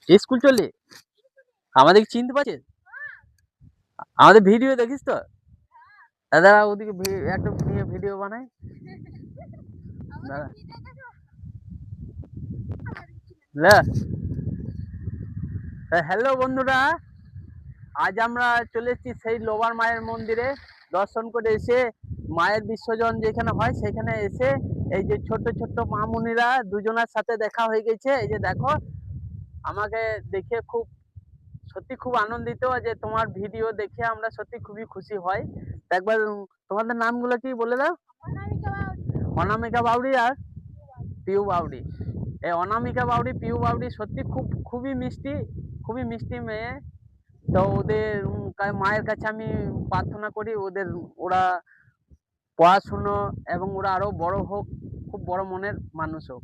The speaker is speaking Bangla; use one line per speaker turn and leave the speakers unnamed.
স্কুল চলে আমাদের চিনতে পারছিস? আমাদের ভিডিও দেখিস তো? দাদা ওদিকে একটা নিয়ে ভিডিও বানাই। দাঁড়া। হ্যালো বন্ধুরা, আজ আমরা চলে এসেছি সেই লোবার মায়ের মন্দিরে। দর্শন করে এসে মায়ের বিসর্জন যেখানে হয় সেখানে এসে এই যে ছোট ছোট মামুনিরা দুজনের সাথে দেখা হয়ে গেছে। এই যে দেখো, আমাকে দেখে খুব সত্যি খুব আনন্দিত যে তোমার ভিডিও দেখে আমরা সত্যি খুবই খুশি হই। তা একবার তোমাদের নামগুলো কি বলে দাও? অনামিকা বাউরি আর পিউ বাউরি। এই অনামিকা বাউরি পিউ বাউরি সত্যি খুবই মিষ্টি, খুবই মিষ্টি মেয়ে। তো ওদের মায়ের কাছে আমি প্রার্থনা করি ওরা পড়াশুনো এবং ওরা আরো বড় হোক, খুব বড় মনের মানুষ হোক।